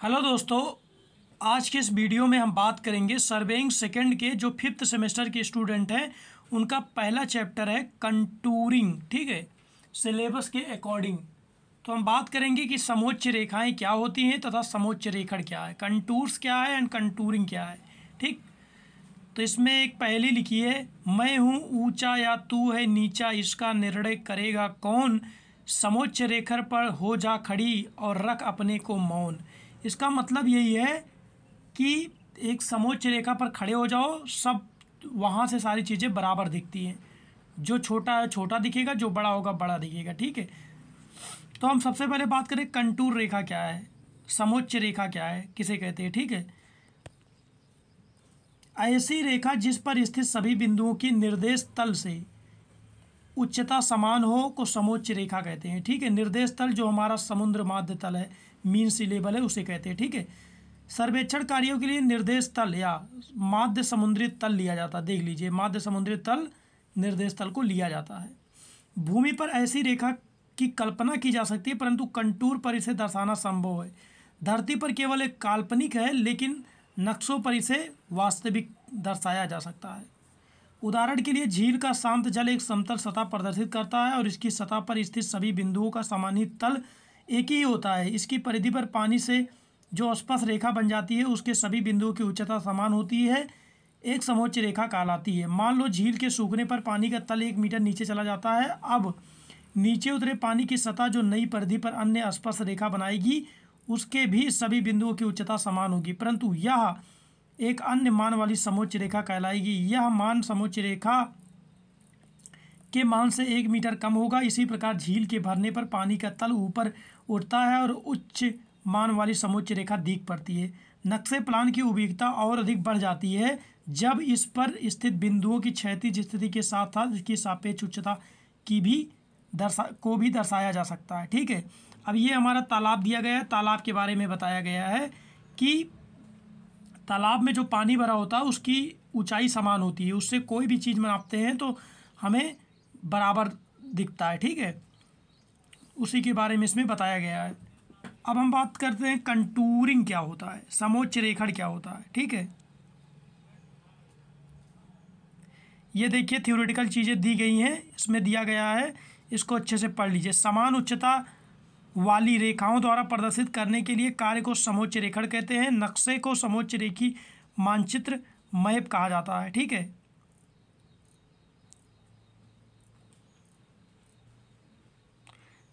Hello दोस्तों, आज के इस वीडियो में हम बात करेंगे सर्वेइंग सेकंड के जो 5th सेमेस्टर के स्टूडेंट हैं उनका पहला चैप्टर है कंटूरिंग। ठीक है, सिलेबस के अकॉर्डिंग तो हम बात करेंगे कि समोच्च रेखाएं क्या होती हैं तथा समोच्च रेखण क्या है, कंटूर्स क्या है एंड कंटूरिंग क्या है। ठीक, तो इसमें एक पहेली लिखी है, मैं हूँ ऊंचा या तू है नीचा, इसका निर्णय करेगा कौन, समोच्च रेखा पर हो जा खड़ी और रख अपने को मौन। इसका मतलब यही है कि एक समोच्च रेखा पर खड़े हो जाओ, सब वहाँ से सारी चीज़ें बराबर दिखती हैं, जो छोटा है छोटा दिखेगा, जो बड़ा होगा बड़ा दिखेगा। ठीक है, तो हम सबसे पहले बात करें कंटूर रेखा क्या है, समोच्च रेखा क्या है, किसे कहते हैं। ठीक है, ऐसी रेखा जिस पर स्थित सभी बिंदुओं की निर्देश तल से उच्चता समान हो को समोच्च रेखा कहते हैं। ठीक है, निर्देश तल जो हमारा समुद्र माध्य तल है, मीन सी लेवल है, उसे कहते हैं। ठीक है, सर्वेक्षण कार्यों के लिए निर्देश तल या माध्य समुद्री तल लिया जाता है। देख लीजिए, माध्य समुद्री तल निर्देश तल को लिया जाता है। भूमि पर ऐसी रेखा की कल्पना की जा सकती है, परंतु कंटूर पर इसे दर्शाना संभव है। धरती पर केवल एक काल्पनिक है, लेकिन नक्शों पर इसे वास्तविक दर्शाया जा सकता है। उदाहरण के लिए झील का शांत जल एक समतल सतह प्रदर्शित करता है और इसकी सतह पर स्थित सभी बिंदुओं का समानीत तल एक ही होता है। इसकी परिधि पर पानी से जो स्पर्श रेखा बन जाती है उसके सभी बिंदुओं की उच्चता समान होती है, एक समोच्च रेखा कहलाती है। मान लो झील के सूखने पर पानी का तल 1 मीटर नीचे चला जाता है। अब नीचे उतरे पानी की सतह जो नई परिधि पर अन्य स्पर्श रेखा बनाएगी उसके भी सभी बिंदुओं की उच्चता समान होगी, परंतु यह एक अन्य मान वाली समोच्च रेखा कहलाएगी। यह मान समोच्च रेखा के मान से 1 मीटर कम होगा। इसी प्रकार झील के भरने पर पानी का तल ऊपर उठता है और उच्च मान वाली समोच्च रेखा दिख पड़ती है। नक्शे प्लान की उपयोगिता और अधिक बढ़ जाती है जब इस पर स्थित बिंदुओं की क्षैतिज स्थिति के साथ साथ इसकी सापेक्ष उच्चता की भी दर्शाया जा सकता है। ठीक है, अब ये हमारा तालाब दिया गया है। तालाब के बारे में बताया गया है कि तालाब में जो पानी भरा होता है उसकी ऊंचाई समान होती है, उससे कोई भी चीज़ मापते हैं तो हमें बराबर दिखता है। ठीक है, उसी के बारे में इसमें बताया गया है। अब हम बात करते हैं कंटूरिंग क्या होता है, समोच्च रेखण क्या होता है। ठीक है, ये देखिए थ्योरेटिकल चीज़ें दी गई हैं, इसमें दिया गया है, इसको अच्छे से पढ़ लीजिए। समान उच्चता वाली रेखाओं द्वारा प्रदर्शित करने के लिए कार्य को समोच्च रेखण कहते हैं। नक्शे को समोच्च रेखी मानचित्र मैप कहा जाता है। ठीक है,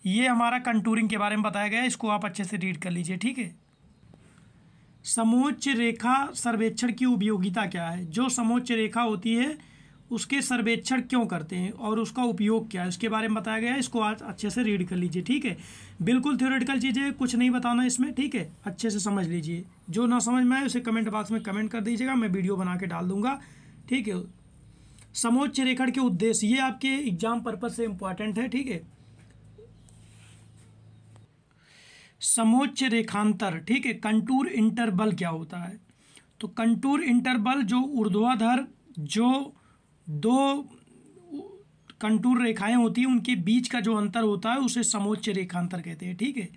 ये हमारा कंटूरिंग के बारे में बताया गया है, इसको आप अच्छे से रीड कर लीजिए। ठीक है, समोच्च रेखा सर्वेक्षण की उपयोगिता क्या है, जो समोच्च रेखा होती है उसके सर्वेक्षण क्यों करते हैं और उसका उपयोग क्या है, इसके बारे में बताया गया है, इसको आज अच्छे से रीड कर लीजिए। ठीक है, बिल्कुल थ्योरेटिकल चीज़ें, कुछ नहीं बताना इसमें। ठीक है, अच्छे से समझ लीजिए, जो ना समझ में आए उसे कमेंट बॉक्स में कमेंट कर दीजिएगा, मैं वीडियो बना के डाल दूंगा। ठीक है, समोच्च रेखण के उद्देश्य, ये आपके एग्जाम पर्पज से इम्पॉर्टेंट है। ठीक है, समोच्च रेखांतर। ठीक है, कंटूर इंटरवल क्या होता है, तो कंटूर इंटरवल जो ऊर्ध्वाधर जो दो कंटूर रेखाएं होती हैं उनके बीच का जो अंतर होता है उसे समोच्च रेखांतर कहते हैं। ठीक है,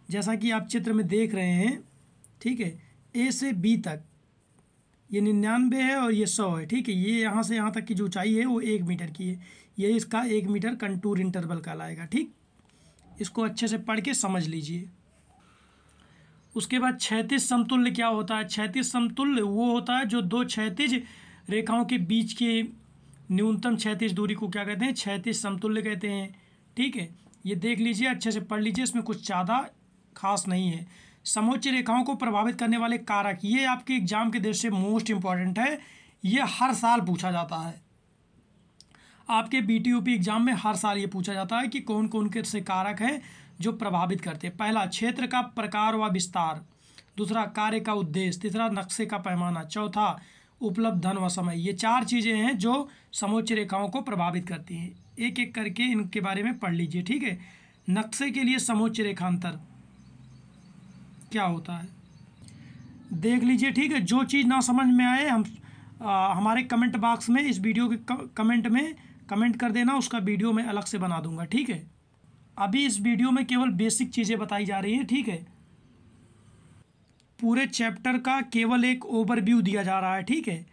जैसा कि आप चित्र में देख रहे हैं। ठीक है, ए से बी तक ये 99 है और ये 100 है। ठीक है, ये यहाँ से यहाँ तक की जो ऊंचाई है वो 1 मीटर की है, ये इसका 1 मीटर कंटूर इंटरवल कहलाएगा। ठीक, इसको अच्छे से पढ़ के समझ लीजिए। उसके बाद क्षैतिज समतुल्य क्या होता है। क्षैतिज समतुल्य वो होता है जो दो क्षैतिज रेखाओं के बीच की न्यूनतम क्षैतिज दूरी को क्या कहते हैं, क्षैतिज समतुल्य कहते हैं। ठीक है, ये देख लीजिए, अच्छे से पढ़ लीजिए, इसमें कुछ ज़्यादा खास नहीं है। समोच्च रेखाओं को प्रभावित करने वाले कारक, ये आपके एग्जाम के दृष्टि से मोस्ट इंपॉर्टेंट है, ये हर साल पूछा जाता है। आपके BTUP एग्जाम में हर साल ये पूछा जाता है कि कौन कौन के से कारक हैं जो प्रभावित करते हैं। पहला, क्षेत्र का प्रकार व विस्तार। दूसरा, कार्य का उद्देश्य। तीसरा, नक्शे का पैमाना। चौथा, उपलब्ध धन व समय। ये 4 चीज़ें हैं जो समोच्च रेखाओं को प्रभावित करती हैं। एक एक करके इनके बारे में पढ़ लीजिए। ठीक है, नक्शे के लिए समोच्च रेखांतर क्या होता है देख लीजिए। ठीक है, जो चीज़ ना समझ में आए हमारे कमेंट बॉक्स में इस वीडियो के कमेंट में कमेंट कर देना, उसका वीडियो मैं अलग से बना दूंगा। ठीक है, अभी इस वीडियो में केवल बेसिक चीज़ें बताई जा रही हैं। ठीक है, पूरे चैप्टर का केवल एक ओवरव्यू दिया जा रहा है, ठीक है।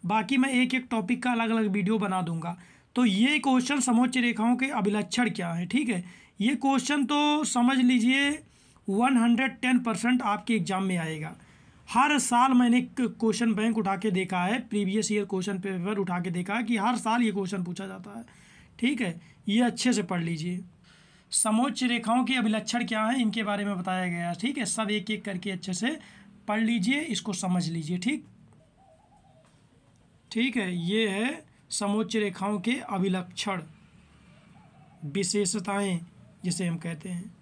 बाकी मैं एक एक टॉपिक का अलग अलग वीडियो बना दूंगा। तो ये क्वेश्चन समोच्च रेखाओं के अभिलक्षण क्या है, ठीक है। ये क्वेश्चन तो समझ लीजिए 110% आपके एग्जाम में आएगा। हर साल मैंने क्वेश्चन बैंक उठा के देखा है, प्रीवियस ईयर क्वेश्चन पेपर उठा के देखा है कि हर साल ये क्वेश्चन पूछा जाता है, ठीक है। ये अच्छे से पढ़ लीजिए। समोच्च रेखाओं के अभिलक्षण क्या हैं इनके बारे में बताया गया है, ठीक है। सब एक एक करके अच्छे से पढ़ लीजिए, इसको समझ लीजिए, ठीक है। ये है समोच्च रेखाओं के अभिलक्षण, विशेषताएं जिसे हम कहते हैं।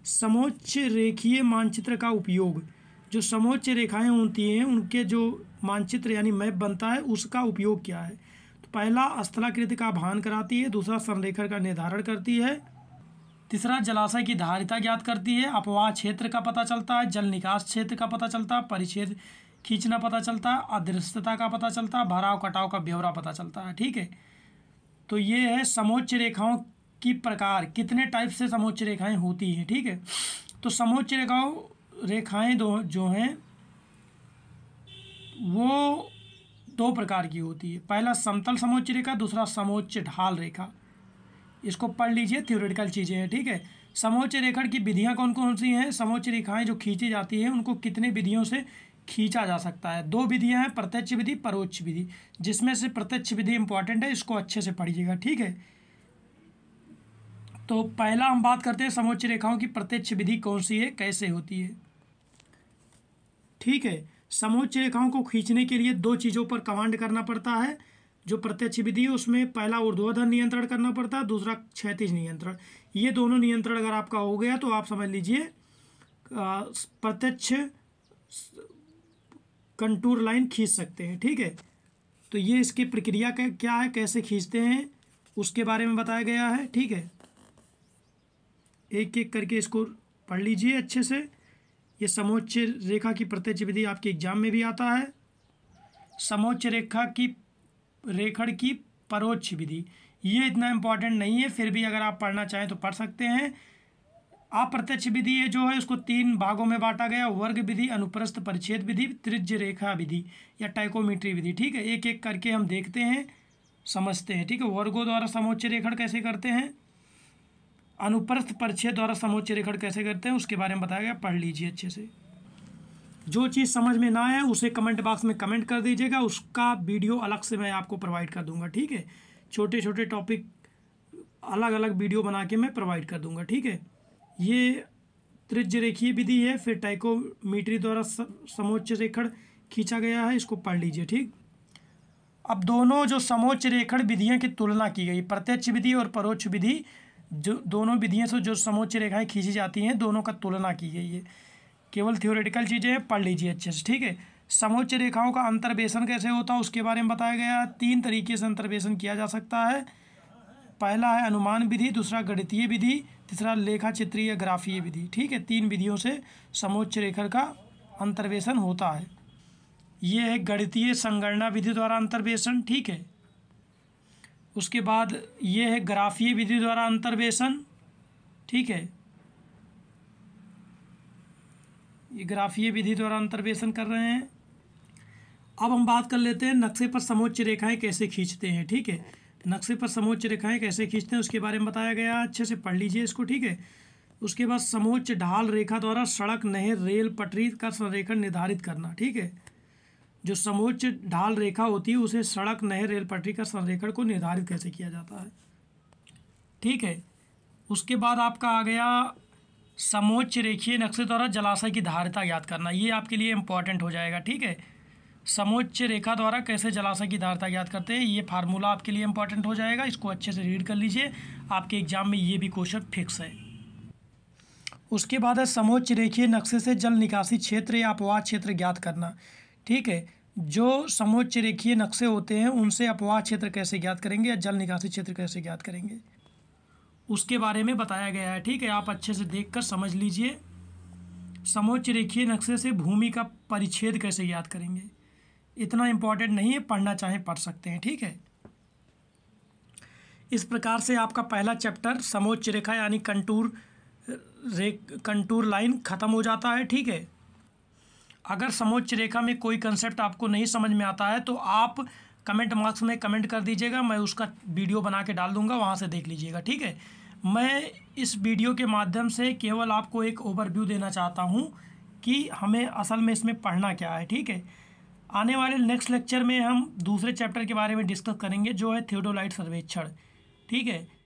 समोच्च रेखीय मानचित्र का उपयोग, जो समोच्च रेखाएं होती हैं उनके जो मानचित्र यानी मैप बनता है उसका उपयोग क्या है। तो पहला स्थलाकृति का भान कराती है, दूसरा संरेखण का निर्धारण करती है, तीसरा जलाशय की धारिता ज्ञात करती है, अपवाह क्षेत्र का पता चलता है, जल निकास क्षेत्र का पता चलता है, परिच्छेद खींचना पता चलता है, अदृश्यता का पता चलता है, भराव कटाव का ब्यौरा पता चलता है, ठीक है। तो ये है समोच्च रेखाओं की प्रकार, कितने टाइप से समोच्च रेखाएं होती हैं, ठीक है। तो समोच्च रेखाएं जो हैं वो दो प्रकार की होती है। पहला समतल समोच्च रेखा, दूसरा समोच्च ढाल रेखा। इसको पढ़ लीजिए, थ्योरेटिकल चीज़ें हैं, ठीक है। समोच्च रेखण की विधियां कौन कौन सी हैं। समोच्च रेखाएं जो खींची जाती हैं उनको कितने विधियों से खींचा जा सकता है। दो विधियां हैं, प्रत्यक्ष विधि, परोक्ष विधि, जिसमें से प्रत्यक्ष विधि इंपॉर्टेंट है, इसको अच्छे से पढ़िएगा, ठीक है। तो पहला हम बात करते हैं समोच्च रेखाओं की प्रत्यक्ष विधि कौन सी है, कैसे होती है, ठीक है। समोच्च रेखाओं को खींचने के लिए दो चीज़ों पर कमांड करना पड़ता है। जो प्रत्यक्ष विधि है उसमें पहला ऊर्ध्वाधर नियंत्रण करना पड़ता है, दूसरा क्षैतिज नियंत्रण। ये दोनों नियंत्रण अगर आपका हो गया तो आप समझ लीजिए प्रत्यक्ष कंटूर लाइन खींच सकते हैं, ठीक है। तो ये इसकी प्रक्रिया क्या है, कैसे खींचते हैं उसके बारे में बताया गया है, ठीक है। एक एक करके इसको पढ़ लीजिए अच्छे से। ये समोच्च रेखा की प्रत्यक्ष विधि आपके एग्जाम में भी आता है। समोच्च रेखण की परोक्ष विधि, ये इतना इम्पोर्टेंट नहीं है, फिर भी अगर आप पढ़ना चाहें तो पढ़ सकते हैं। अप्रत्यक्ष विधि ये जो है उसको तीन भागों में बांटा गया, वर्ग विधि, अनुप्रस्थ परिच्छेद विधि, त्रिज्य रेखा विधि या टाइकोमेट्री विधि, ठीक है। एक एक करके हम देखते हैं, समझते हैं, ठीक है। वर्गों द्वारा समोच्च रेखण कैसे करते हैं, अनुप्रस्थ परिच्छेद द्वारा समोच्च रेखण कैसे करते हैं उसके बारे में बताया गया, पढ़ लीजिए अच्छे से। जो चीज़ समझ में ना आए उसे कमेंट बॉक्स में कमेंट कर दीजिएगा, उसका वीडियो अलग से मैं आपको प्रोवाइड कर दूंगा, ठीक है। छोटे छोटे टॉपिक अलग अलग वीडियो बना के मैं प्रोवाइड कर दूंगा, ठीक है। ये त्रिज्य रेखीय विधि है, फिर टाइकोमेट्री द्वारा समोच्च रेखण खींचा गया है, इसको पढ़ लीजिए, ठीक। अब दोनों जो समोच्च रेखण विधियों की तुलना की गई, प्रत्यक्ष विधि और परोक्ष विधि, जो दोनों विधियों से जो समोच्च रेखाएं खींची जाती हैं दोनों का तुलना की गई है। केवल थ्योरेटिकल चीज़ें हैं, पढ़ लीजिए अच्छे से, ठीक है। समोच्च रेखाओं का अंतर्वेशन कैसे होता है उसके बारे में बताया गया है। तीन तरीके से अंतर्वेशन किया जा सकता है। पहला है अनुमान विधि, दूसरा गणितीय विधि, तीसरा लेखा चित्रीय ग्राफीय विधि, ठीक है। तीन विधियों से समोच्च रेखण का अंतर्वेशन होता है। ये है गणितीय संगणना विधि द्वारा अंतर्वेशन, ठीक है। उसके बाद ये है ग्राफीय विधि द्वारा अंतर्वेशन, ठीक है। ये ग्राफीय विधि द्वारा अंतर्वेशन कर रहे हैं। अब हम बात कर लेते हैं नक्शे पर समोच्च रेखाएं कैसे खींचते हैं, ठीक है। नक्शे पर समोच्च रेखाएं कैसे खींचते हैं उसके बारे में बताया गया, अच्छे से पढ़ लीजिए इसको, ठीक है। उसके बाद समोच्च ढाल रेखा द्वारा सड़क, नहर, रेल पटरी का संरेखण निर्धारित करना, ठीक है। जो समोच्च ढाल रेखा होती है उसे सड़क, नहर, रेल पटरी का संरेखण को निर्धारित कैसे किया जाता है, ठीक है। उसके बाद आपका आ गया समोच्च रेखीय नक्शे द्वारा जलाशय की धारिता ज्ञात करना। ये आपके लिए इम्पॉर्टेंट हो जाएगा, ठीक है। समोच्च रेखा द्वारा कैसे जलाशय की धारिता ज्ञात करते हैं, ये फार्मूला आपके लिए इंपॉर्टेंट हो जाएगा, इसको अच्छे से रीड कर लीजिए, आपके एग्जाम में ये भी क्वेश्चन फिक्स है। उसके बाद है समोच्च रेखीय नक्शे से जल निकासी क्षेत्र या अपवाह क्षेत्र ज्ञात करना, ठीक है। जो समोच्च रेखीय नक्शे होते हैं उनसे अपवाह क्षेत्र कैसे ज्ञात करेंगे या जल निकासी क्षेत्र कैसे ज्ञात करेंगे उसके बारे में बताया गया है, ठीक है। आप अच्छे से देखकर समझ लीजिए। समोच्च रेखीय नक्शे से भूमि का परिच्छेद कैसे ज्ञात करेंगे, इतना इम्पोर्टेंट नहीं है, पढ़ना चाहें पढ़ सकते हैं, ठीक है। इस प्रकार से आपका पहला चैप्टर समोच्च रेखा यानी कंटूर लाइन ख़त्म हो जाता है, ठीक है। अगर समोच्च रेखा में कोई कंसेप्ट आपको नहीं समझ में आता है तो आप कमेंट बॉक्स में कमेंट कर दीजिएगा, मैं उसका वीडियो बना के डाल दूंगा, वहाँ से देख लीजिएगा, ठीक है। मैं इस वीडियो के माध्यम से केवल आपको एक ओवरव्यू देना चाहता हूँ कि हमें असल में इसमें पढ़ना क्या है, ठीक है। आने वाले नेक्स्ट लेक्चर में हम दूसरे चैप्टर के बारे में डिस्कस करेंगे जो है थियोडोलाइट सर्वेक्षण, ठीक है।